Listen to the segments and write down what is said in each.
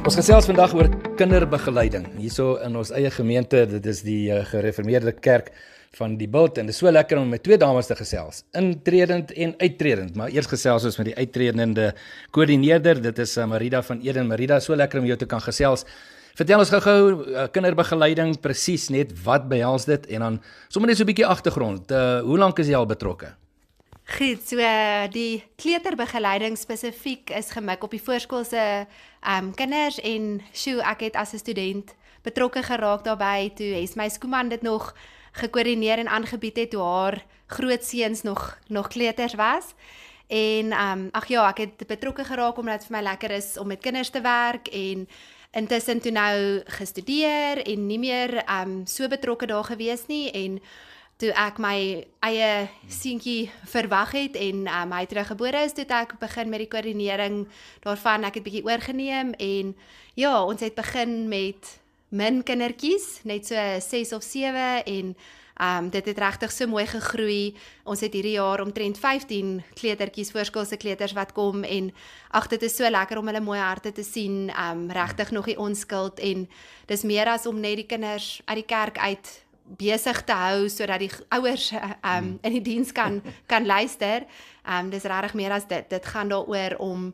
Ons gesels vandag oor kinderbegeleiding. Hierso in ons eie gemeente, dit is die gereformeerde kerk van die Bult, en dit is so lekker om met twee dames te gesels, intredend en uittredend, maar eers gesels ons met die uittredende koördineerder, dit is Marida van Eden. Marida, so lekker om jou te kan gesels. Vertel ons gou kinderbegeleiding, presies net wat behels dit, en dan sommer net so 'n bietjie agtergrond, hoe lank is jy al betrokke? Goed, so die kleuterbegeleiding spesifiek is gemik op die voorskoolse kinders, en ek het as 'n student betrokke geraak daarbey, toe het my skoolman dit nog gekoördineer en aangebied het, toe haar grootseuns nog kleuters was. En ek het betrokke geraak omdat dit vir my lekker is om met kinders te werk, en intussen toe nou gestudeer en nie meer so betrokke daar gewees nie, en toe ek my eie seentjie verwag het en hy teruggebore is, toe het ek begin met die koördinering daarvan. Ek het bietjie oorgeneem, en ja, ons het begin met min kindertjies, net so 6 of 7, en dit het regtig so mooi gegroei. Ons het hierdie jaar omtrent 15 kleutertjies, voorskoolse kleuters wat kom, en dit is so lekker om hulle mooi harte te sien, regtig nog die onskuld, en dis meer as om net die kinders uit die kerk uit besig te hou, sodat die ouers in die diens kan luister. Dis regtig meer as dit gaan daaroor om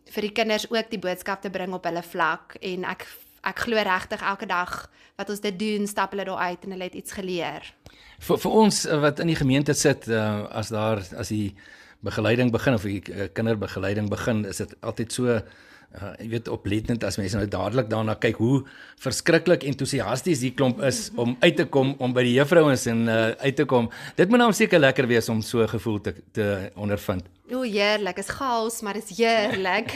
vir die kinders ook die boodskap te bring op hulle vlak, en ek glo regtig elke dag wat ons dit doen, stap hulle daar uit en hulle het iets geleer. Vir ons wat in die gemeente sit, as die begeleiding begin, of die kinderbegeleiding begin, is dit altyd so jy weet, oplettend as mense nou dadelik daarna kyk hoe verskriklik entoesiasties die klomp is om uit te kom, om by die juffrouens en uit te kom. Dit moet nou seker lekker wees om so 'n gevoel te ondervind. O, heerlik, is chaos, maar is heerlik.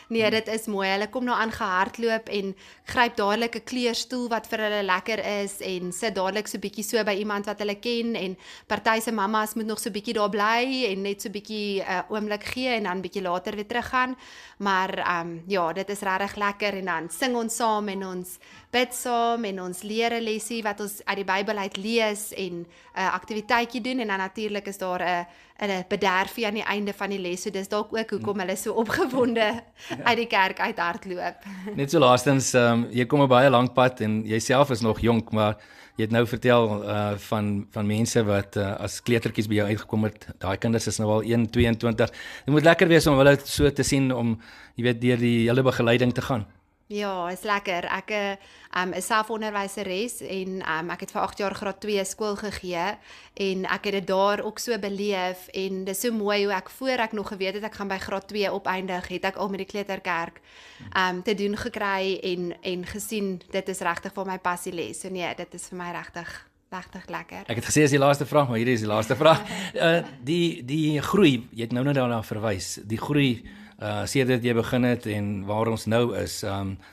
Nee, dit is mooi. Hulle kom nou aan gehardloop en gryp dadelik 'n kleurstoel wat vir hulle lekker is, en sit dadelik so bietjie so by iemand wat hulle ken, en party se mammas moet nog so bietjie daar bly en net so bietjie oomblik gee en dan bietjie later weer teruggaan. Maar ja, dit is regtig lekker, en dan sing ons saam en ons bid saam en ons leer 'n lesie wat ons uit die Bybel uit lees en 'n aktiwiteitjie doen, en dan natuurlik is daar 'n bederfie aan die einde van die les, so dis dalk ook hoekom hulle so opgewonde uit die kerk uit hardloop. Net so laastens, jy kom 'n baie lank pad en jy self is nog jonk, maar jy het nou vertel van mense wat as kleutertjies by jou uitgekom het, daai kinders is nou al 1, 22. Dit moet lekker wees om hulle so te sien, om jy weet deur die hele begeleiding te gaan. Ja, is lekker. Ek is self onderwyseres, en ek het vir 8 jaar graad 2 skool gegee, en ek het dit daar ook so beleef, en dis so mooi hoe ek voor ek nog geweet het ek gaan by graad 2 opeindig, het ek al met die kleuterkerk te doen gekry en gesien dit is regtig vir my passie lê. So nee, dit is vir my regtig lekker. Ek het gesê as die laaste vraag, maar hierdie is die laaste vraag. Die groei, jy het nou daarna verwys, die groei sedert jy begin het en waar ons nou is,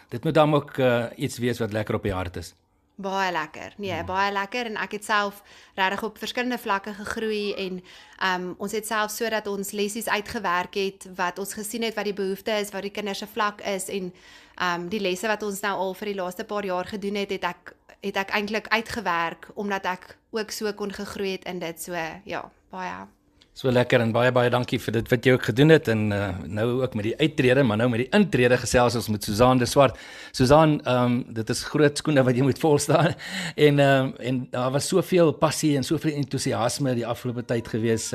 dit moet dan ook iets wees wat lekker op die hart is. Baie lekker, nee, baie lekker, en ek het self regtig op verskillende vlakke gegroei, en ons het self sodat ons lessies uitgewerk het, wat ons gesien het wat die behoefte is, wat die kinders se vlak is, en die lesse wat ons nou al vir die laaste paar jaar gedoen het, het ek eintlik uitgewerk, omdat ek ook so kon gegroei het in dit, so ja, baie. So lekker, en baie dankie vir dit wat jy ook gedoen het, en nou ook met die uittrede, maar nou met die intrede gesels ons met Susan de Swart. Susan, dit is groot skoene wat jy moet volstaan, en daar was soveel passie en soveel entoesiasme die afgelope tyd gewees,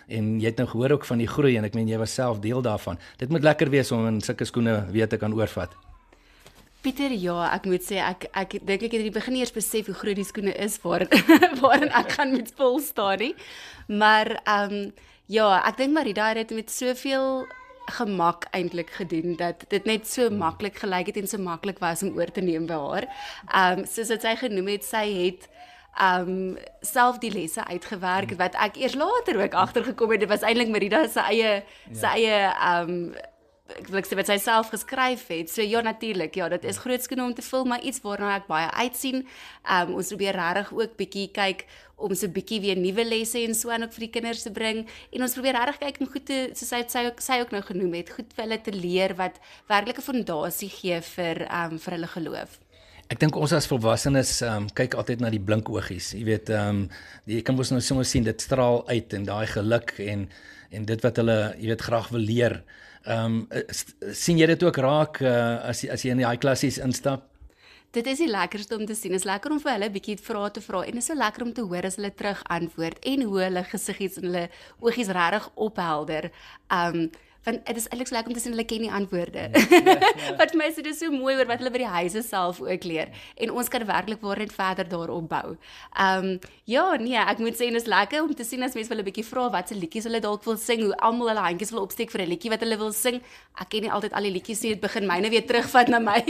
en jy het nou gehoor ook van die groei, en ek meen jy was self deel daarvan. Dit moet lekker wees om in sulke skoene weer te kan oorvat. Pieter, ja, ek moet sê, ek dink ek het in die begin eers besef hoe groot die skoene is waarin ek gaan met vol staan nie. Maar ja, ek dink Marida het dit met soveel gemak eintlik gedoen, dat dit net so maklik gelyk het en so maklik was om oor te neem by haar. Soos wat sy genoem het, sy het self die lesse uitgewerk, wat ek eers later ook agtergekom het, dit was eintlik Marida sy eie ek wil sê wat sy self geskryf het. So ja, natuurlik, ja, dit is groot skoene om te vul, maar iets waarna ek baie uitsien. Ons probeer regtig ook bietjie kyk om so bietjie weer nuwe lesse en so aan ook vir die kinders te bring. En ons probeer regtig kyk om goed te, soos sy ook nou genoem het, goed vir hulle te leer wat werklik 'n fondasie gee vir hulle geloof. Ek dink ons as volwassenes kyk altyd na die blink oogies. Jy weet, jy kan mos nou sommer sien dit straal uit, en daai geluk en dit wat hulle, jy weet, graag wil leer. sien jy dit ook raak as jy in die klassies instap? Dit is die lekkerste om te sien. Dit is lekker om vir hulle 'n bietjie vrae te vra en dit is so lekker om te hoor as hulle terug antwoord en hoe hulle gesiggies en hulle oogies regtig ophelder. Want dit is eintlik so lekker om te sien hulle ken die antwoorde. Wat vir my is dit so mooi oor wat hulle by die huise self ook leer en ons kan werklik waar net verder daarop bou. Ja, nee, ek moet sê dit is lekker om te sien as mense wil 'n bietjie vra wat se liedjies hulle dalk wil sing, hoe almal hulle handjies wil opsteek vir 'n liedjie wat hulle wil sing. Ek ken nie altyd al die liedjies nie, dit begin my nou weer terugvat na my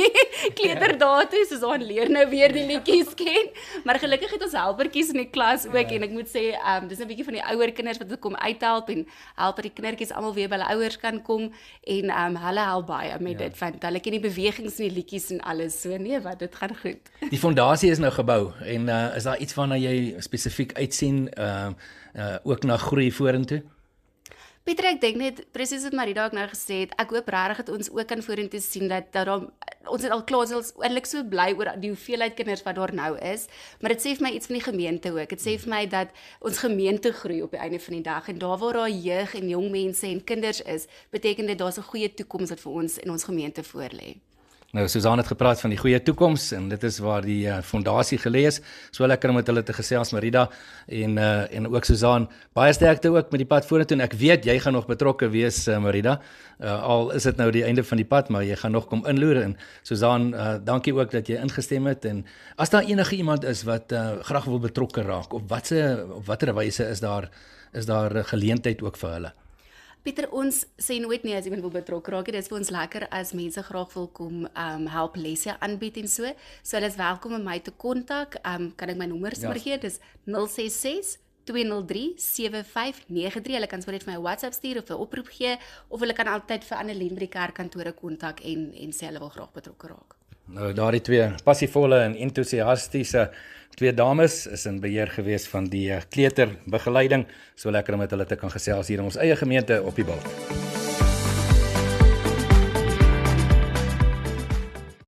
kleuterdae toe, soos ons leer nou weer die liedjies ken. Maar gelukkig het ons helpertjies in die klas ook en ek moet sê, dis 'n bietjie van die ouer kinders wat kom uithelp en help dat die kindertjies almal weer by hulle ouers kan kom en hulle help baie met dit want hulle ken die bewegings en die liedjies en alles so nee wat dit gaan goed. Die fondasie is nou gebou en is daar iets waarna jy spesifiek uitsien ook na groei vorentoe? Pieter, ek dink net presies wat Marida ook nou gesê het, ek hoop regtig dat ons ook kan vorentoe sien dat ons het al klaar ons eintlik so bly oor die hoeveelheid kinders wat daar nou is, maar dit sê vir my iets van die gemeente ook. Dit sê vir my dat ons gemeente groei op die einde van die dag en daar waar daar jeug en jong mense en kinders is, beteken dit daar's 'n goeie toekoms wat vir ons in ons gemeente voorlê. Nou, Susan het gepraat van die goeie toekoms en dit is waar die fondasie gelê is. So lekker om met hulle te gesels, Marida en ook Susan. Baie sterkte ook met die pad vorentoe en ek weet jy gaan nog betrokke wees, Marida. Al is dit nou die einde van die pad, maar jy gaan nog kom inloer en Susan, dankie ook dat jy ingestem het en as daar enige iemand is wat graag wil betrokke raak, op watter wyse is daar geleentheid ook vir hulle? Pieter, ons sê nooit nie as iemand wil betrokke raak. Dit is vir ons lekker as mense graag wil kom help lesse aanbied en so. So hulle is welkom om my te kontak. Kan ek my nommer sommer gee? Dis 066 203 7593. Hulle kan sommer net vir my WhatsApp stuur of 'n oproep gee of hulle kan altyd vir Annelien by die kerkkantore kontak en sê hulle wil graag betrokke raak. Nou daardie twee passievolle en entoesiastiese twee dames is in beheer gewees van die kleuterbegeleiding. So lekker om met hulle te kan gesels hier in ons eie gemeente op die Bult.